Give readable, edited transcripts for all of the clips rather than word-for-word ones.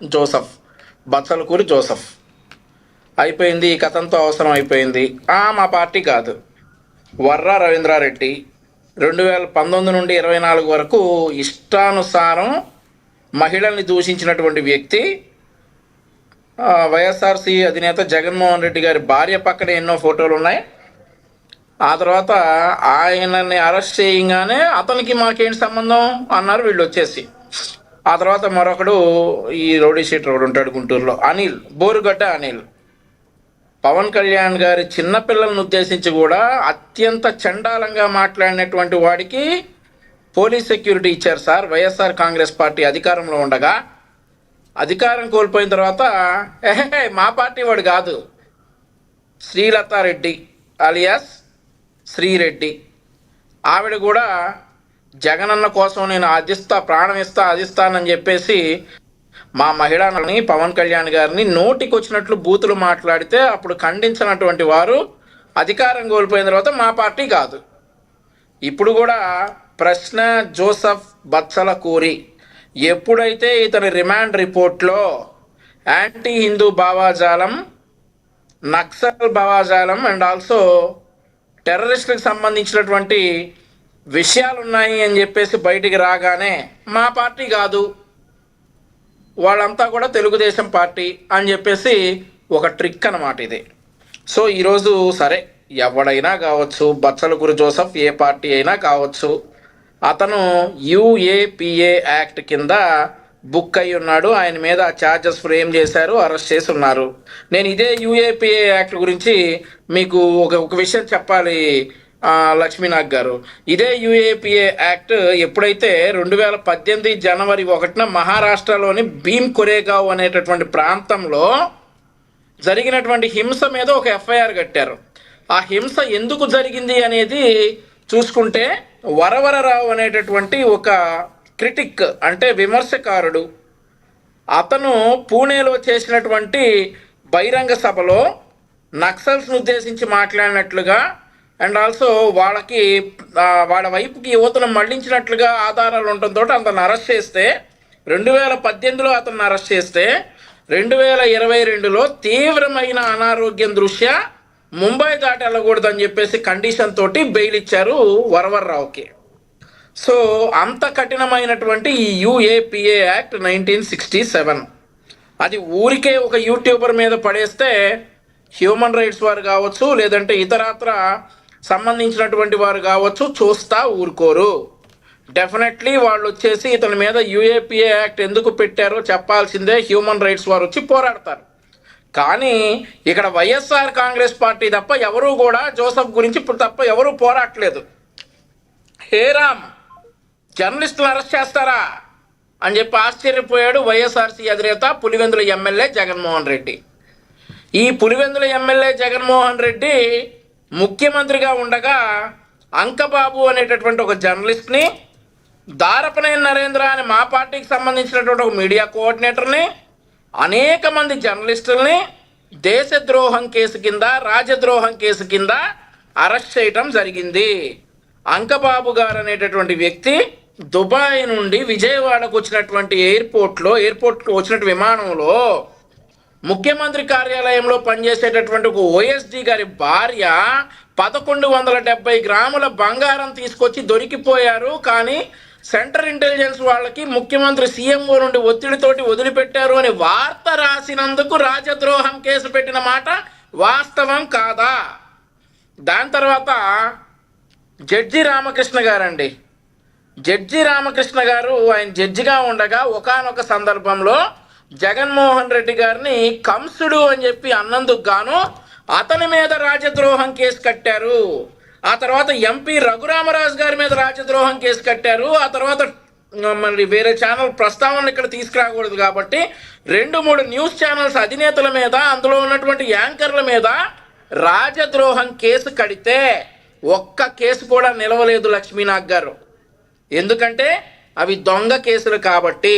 Joseph, Bachalakuri Joseph. అయిపోయింది, ఈ కథంతో అవసరం అయిపోయింది. మా పార్టీ కాదు. వర్రా రవీంద్రారెడ్డి 2019 నుండి 24 వరకు ఇష్టానుసారం మహిళల్ని దూషించినటువంటి వ్యక్తి. వైఎస్ఆర్సీ అధినేత జగన్మోహన్ రెడ్డి గారి భార్య పక్కన ఎన్నో ఫోటోలు ఉన్నాయి. ఆ తర్వాత ఆయనని అరెస్ట్ చేయగానే అతనికి మాకేంటి సంబంధం అన్నారు వీళ్ళు వచ్చేసి. ఆ తర్వాత మరొకడు ఈ రౌడీ షీట్ రోడ్ ఉంటాడు గుంటూరులో, అనిల్, బోరుగడ్డ అనిల్. పవన్ కళ్యాణ్ గారి చిన్నపిల్లలను ఉద్దేశించి కూడా అత్యంత చండాలంగా మాట్లాడినటువంటి వాడికి పోలీస్ సెక్యూరిటీ ఇచ్చారు సార్. వైఎస్ఆర్ కాంగ్రెస్ పార్టీ అధికారంలో ఉండగా అధికారం కోల్పోయిన తర్వాత మా పార్టీ వాడు కాదు, శ్రీలతారెడ్డి అలియాస్ శ్రీరెడ్డి, ఆవిడ కూడా జగనన్న కోసం నేను ప్రాణం ఇస్తా అదిస్తానని చెప్పేసి మా మహిళని పవన్ కళ్యాణ్ గారిని నోటికి వచ్చినట్లు బూతులు మాట్లాడితే అప్పుడు ఖండించినటువంటి వారు అధికారం కోల్పోయిన తర్వాత మా పార్టీ కాదు. ఇప్పుడు కూడా ప్రశ్న జోసఫ్ బచ్చలకూరి, ఎప్పుడైతే ఇతని రిమాండ్ రిపోర్ట్లో యాంటీ హిందూ భావాజాలం, నక్సల్ భావాజాలం అండ్ ఆల్సో టెర్రరిస్టులకు సంబంధించినటువంటి విషయాలు ఉన్నాయి అని చెప్పేసి బయటికి రాగానే మా పార్టీ కాదు, వాళ్ళంతా కూడా తెలుగుదేశం పార్టీ అని చెప్పేసి ఒక ట్రిక్ అన్నమాట ఇది. సో ఈరోజు సరే, ఎవడైనా కావచ్చు, బచ్చలకూరి జోసఫ్ ఏ పార్టీ అయినా కావచ్చు, అతను యుఏపిఏ యాక్ట్ కింద బుక్ అయి ఉన్నాడు. ఆయన మీద ఛార్జెస్ ఫ్రేమ్ చేశారు, అరెస్ట్ చేసి ఉన్నారు. నేను ఇదే యుఏపిఏ యాక్ట్ గురించి మీకు ఒక విషయం చెప్పాలి లక్ష్మీనాగ్ గారు. ఇదే యుఏపిఏ యాక్ట్ ఎప్పుడైతే 2018 జనవరి 1న మహారాష్ట్రలోని భీమ్ కొరేగావ్ అనేటటువంటి ప్రాంతంలో జరిగినటువంటి హింస మీద ఒక ఎఫ్ఐఆర్ కట్టారు. ఆ హింస ఎందుకు జరిగింది అనేది చూసుకుంటే వరవరరావు అనేటటువంటి ఒక క్రిటిక్, అంటే విమర్శకారుడు, అతను పూణేలో చేసినటువంటి బహిరంగ సభలో నక్సల్స్ను ఉద్దేశించి మాట్లాడినట్లుగా అండ్ ఆల్సో వాళ్ళ వైపుకి యువతను మళ్లించినట్లుగా ఆధారాలు ఉండటంతో అతను అరెస్ట్ చేస్తే, 2018లో అతన్ని అరెస్ట్ చేస్తే 2022లో తీవ్రమైన అనారోగ్యం దృష్ట్యా ముంబై దాటి వెళ్ళకూడదని చెప్పేసి కండిషన్ తోటి బెయిల్ ఇచ్చారు వరవర్రావుకి. సో అంత కఠినమైనటువంటి ఈ యుఏపిఏ యాక్ట్ 1967, అది ఊరికే ఒక యూట్యూబర్ మీద పడేస్తే హ్యూమన్ రైట్స్ వారు కావచ్చు, లేదంటే ఇతరత్ర సంబంధించినటువంటి వారు కావచ్చు, చూస్తా ఊరుకోరు. డెఫినెట్లీ వాళ్ళు వచ్చేసి ఇతని మీద యుఏపిఏ యాక్ట్ ఎందుకు పెట్టారో చెప్పాల్సిందే, హ్యూమన్ రైట్స్ వారు వచ్చి పోరాడతారు. కానీ ఇక్కడ వైఎస్ఆర్ కాంగ్రెస్ పార్టీ తప్ప ఎవరూ కూడా జోసఫ్ గురించి ఇప్పుడు తప్ప ఎవరూ పోరాడలేదు. హేరామ్, జర్నలిస్టులు అరెస్ట్ చేస్తారా అని చెప్పి ఆశ్చర్యపోయాడు వైఎస్ఆర్సీ అధినేత పులివెందుల ఎమ్మెల్యే జగన్మోహన్ రెడ్డి. ఈ పులివెందుల ఎమ్మెల్యే జగన్మోహన్ రెడ్డి ముఖ్యమంత్రిగా ఉండగా అంకబాబు అనేటటువంటి ఒక జర్నలిస్ట్ని, దారపనేని నరేంద్ర అని మా పార్టీకి సంబంధించినటువంటి ఒక మీడియా కోఆర్డినేటర్ని, అనేక మంది జర్నలిస్టుల్ని దేశద్రోహం కేసు కింద, రాజద్రోహం కేసు కింద అరెస్ట్ చేయటం జరిగింది. అంకబాబు గారు అనేటటువంటి వ్యక్తి దుబాయ్ నుండి విజయవాడకు వచ్చినటువంటి ఎయిర్పోర్ట్కి వచ్చినటువంటి విమానంలో ముఖ్యమంత్రి కార్యాలయంలో పనిచేసేటటువంటి ఒక ఓఎస్డీ గారి భార్య 1170 గ్రాముల బంగారం తీసుకొచ్చి దొరికిపోయారు. కానీ సెంట్రల్ ఇంటెలిజెన్స్ వాళ్ళకి ముఖ్యమంత్రి సీఎంఓ నుండి ఒత్తిడితోటి వదిలిపెట్టారు అని వార్త రాసినందుకు రాజద్రోహం కేసు పెట్టిన మాట వాస్తవం కాదా? దాని తర్వాత జడ్జి రామకృష్ణ గారండి, జడ్జి రామకృష్ణ గారు ఆయన జడ్జిగా ఉండగా ఒకానొక సందర్భంలో జగన్మోహన్ రెడ్డి గారిని కంసుడు అని చెప్పి అన్నందుకు గాను అతని మీద రాజద్రోహం కేసు కట్టారు. ఆ తర్వాత ఎంపీ రఘురామరాజు గారి మీద రాజద్రోహం కేసు కట్టారు. ఆ తర్వాత మరి వేరే ఛానల్ ప్రస్తావనలు ఇక్కడ తీసుకురాకూడదు కాబట్టి 2-3 న్యూస్ ఛానల్స్ అధినేతల మీద, అందులో ఉన్నటువంటి యాంకర్ల మీద రాజద్రోహం కేసు కడితే ఒక్క కేసు కూడా నిలవలేదు లక్ష్మీనాగ్ గారు. ఎందుకంటే అవి దొంగ కేసులు కాబట్టి.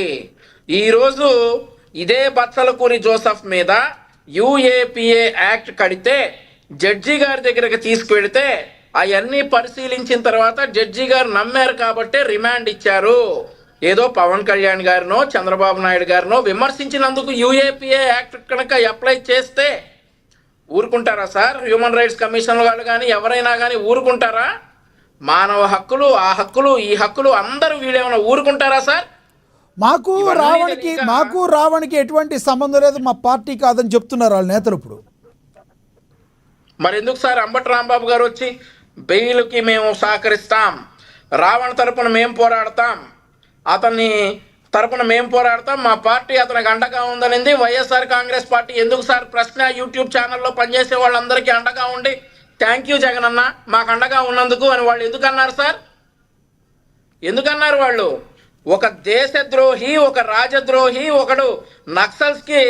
ఈరోజు ఇదే బచ్చలకూరి జోసఫ్ మీద యుఏపిఏ యాక్ట్ కడితే జడ్జి గారి దగ్గరికి తీసుకువెడితే అవన్నీ పరిశీలించిన తర్వాత జడ్జి గారు నమ్మారు కాబట్టే రిమాండ్ ఇచ్చారు. ఏదో పవన్ కళ్యాణ్ గారినో చంద్రబాబు నాయుడు గారినో విమర్శించినందుకు యూఏపీఏ యాక్ట్ కనుక అప్లై చేస్తే ఊరుకుంటారా సార్? హ్యూమన్ రైట్స్ కమిషన్ వాళ్ళు కానీ ఎవరైనా కానీ ఊరుకుంటారా? మానవ హక్కులు, ఆ హక్కులు, ఈ హక్కులు అందరూ వీళ్ళేమైనా ఊరుకుంటారా సార్? మాకు రావణ్కి ఎటువంటి సంబంధం లేదు, మా పార్టీ కాదని చెప్తున్నారు వాళ్ళ నేతలు ఇప్పుడు. మరి ఎందుకు సార్ అంబటి రాంబాబు గారు వచ్చి బెయిల్కి మేము సహకరిస్తాం, రావణ్ తరపున మేము పోరాడతాం, అతన్ని తరపున మేము పోరాడతాం, మా పార్టీ అతనికి అండగా ఉందనింది వైఎస్ఆర్ కాంగ్రెస్ పార్టీ ఎందుకు సార్? ప్రశ్న యూట్యూబ్ ఛానల్లో పనిచేసే వాళ్ళందరికీ అండగా ఉండి థ్యాంక్ యూ జగన్ అన్న మాకు అండగా ఉన్నందుకు అని వాళ్ళు ఎందుకన్నారు సార్? ఎందుకన్నారు వాళ్ళు? ఒక దేశద్రోహి, ఒక రాజద్రోహి, ఒకడు నక్సల్స్కి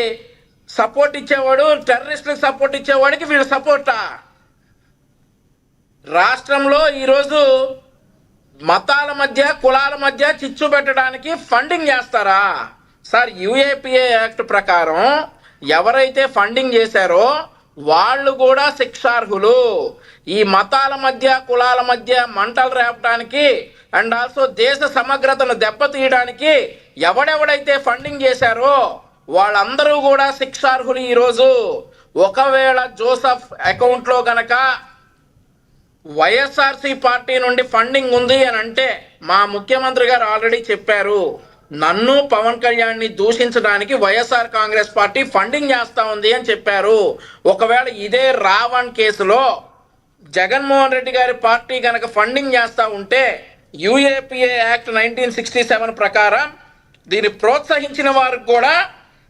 సపోర్ట్ ఇచ్చేవాడు, టెర్రరిస్టులకు సపోర్ట్ ఇచ్చేవాడికి వీళ్ళు సపోర్టా? రాష్ట్రంలో ఈరోజు మతాల మధ్య, కులాల మధ్య చిచ్చు పెట్టడానికి ఫండింగ్ చేస్తారా సార్? యూఏపీఏ యాక్ట్ ప్రకారం ఎవరైతే ఫండింగ్ చేశారో వాళ్ళు కూడా శిక్షార్హులు. ఈ మతాల మధ్య, కులాల మధ్య మంటలు రేపడానికి అండ్ ఆల్సో దేశ సమగ్రతను దెబ్బతీయడానికి ఎవడెవడైతే ఫండింగ్ చేశారో వాళ్ళందరూ కూడా శిక్షార్హులు. ఈరోజు ఒకవేళ జోసెఫ్ అకౌంట్లో గనక వైఎస్ఆర్సీ పార్టీ నుండి ఫండింగ్ ఉంది అని అంటే మా ముఖ్యమంత్రి గారు ఆల్రెడీ చెప్పారు, నన్ను పవన్ కళ్యాణ్ని దూషించడానికి వైఎస్ఆర్ కాంగ్రెస్ పార్టీ ఫండింగ్ చేస్తా ఉంది అని చెప్పారు. ఒకవేళ ఇదే రావణ్ కేసులో జగన్మోహన్ రెడ్డి గారి పార్టీ కనుక ఫండింగ్ చేస్తూ ఉంటే యూఏపీఏ యాక్ట్ 1967 ప్రకారం దీన్ని ప్రోత్సహించిన వారికి కూడా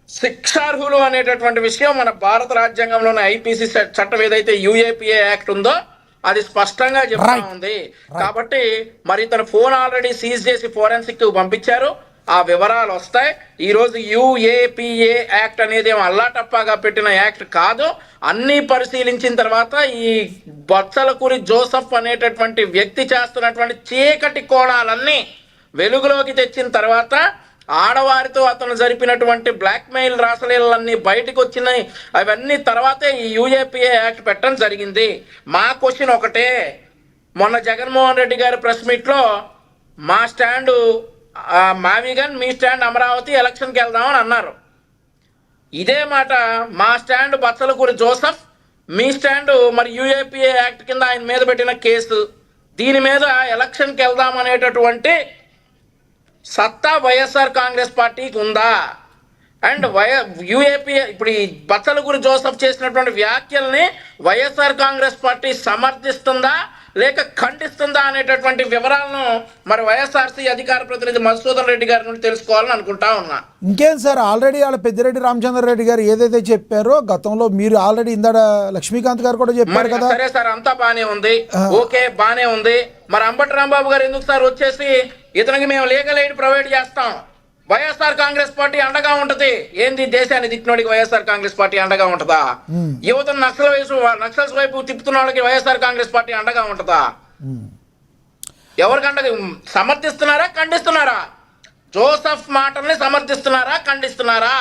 శిక్షార్హులు అనేటటువంటి విషయం మన భారత రాజ్యాంగంలోని ఐపీసీ చట్టం ఏదైతే యూఏపీఏ యాక్ట్ ఉందో అది స్పష్టంగా చెప్తా ఉంది. కాబట్టి మరి తన ఫోన్ ఆల్రెడీ సీజ్ చేసి ఫోరెన్సిక్ పంపించారు, ఆ వివరాలు వస్తాయి. ఈరోజు యూఏపీఏ యాక్ట్ అనేది అల్లాటప్పాగా పెట్టిన యాక్ట్ కాదు. అన్నీ పరిశీలించిన తర్వాత ఈ బొత్సలకూరి జోసెఫ్ అనేటటువంటి వ్యక్తి చేస్తున్నటువంటి చీకటి కోణాలన్నీ వెలుగులోకి తెచ్చిన తర్వాత, ఆడవారితో అతను జరిపినటువంటి బ్లాక్మెయిల్ రాసలీలన్నీ బయటకు వచ్చినాయి. అవన్నీ తర్వాతే ఈ యూఏపీఏ యాక్ట్ పెట్టడం జరిగింది. మా క్వశ్చన్ ఒకటే, మొన్న జగన్మోహన్ రెడ్డి గారి ప్రెస్ మీట్లో మా స్టాండు మావిగన్, మీ స్టాండ్ అమరావతి, ఎలక్షన్కి వెళ్దామని అన్నారు. ఇదే మాట మా స్టాండ్ బత్సలకూరి జోసెఫ్, మీ స్టాండ్ మరి యూఏపీఏ యాక్ట్ కింద ఆయన మీద పెట్టిన కేసు, దీని మీద ఎలక్షన్కి వెళ్దాం అనేటటువంటి సత్తా వైఎస్ఆర్ కాంగ్రెస్ పార్టీకి ఉందా? అండ్ యూఏపీఏ ఇప్పుడు ఈ బత్సలకూరి జోసెఫ్ చేసినటువంటి వ్యాఖ్యల్ని వైఎస్ఆర్ కాంగ్రెస్ పార్టీ సమర్థిస్తుందా లేక ఖండిస్తుందా అనేటటువంటి వివరాలను మరి వైఎస్ఆర్సీ అధికార ప్రతినిధి మధుసూదన్ రెడ్డి గారి నుండి తెలుసుకోవాలని అనుకుంటా ఉన్నా. ఇంకేం సార్, ఆల్రెడీ వాళ్ళ పెద్దిరెడ్డి రామచంద్రారెడ్డి గారు ఏదైతే చెప్పారో గతంలో మీరు ఆల్రెడీ ఇందాడ లక్ష్మీకాంత్ గారు కూడా చెప్పారు కదా. సరే సార్, అంతా బానే ఉంది, ఓకే బానే ఉంది. మరి అంబటి రాంబాబు గారు ఎందుకు సార్ వచ్చేసి ఇతనికి మేము లీగల్ ఎయిడ్ ప్రొవైడ్ చేస్తాం, వైఎస్ఆర్ కాంగ్రెస్ పార్టీ అండగా ఉంటది, ఏంది దేశాన్ని దిక్కినోడికి వైఎస్ఆర్ కాంగ్రెస్ పార్టీ అండగా ఉంటదా? యువతను నక్సల్స్ వైపు తిప్పుతున్న వాళ్ళకి వైఎస్ఆర్ కాంగ్రెస్ పార్టీ అండగా ఉంటదా? ఎవరికి అండగా సమర్థిస్తున్నారా ఖండిస్తున్నారా? జోసెఫ్ మాటల్ని సమర్థిస్తున్నారా ఖండిస్తున్నారా?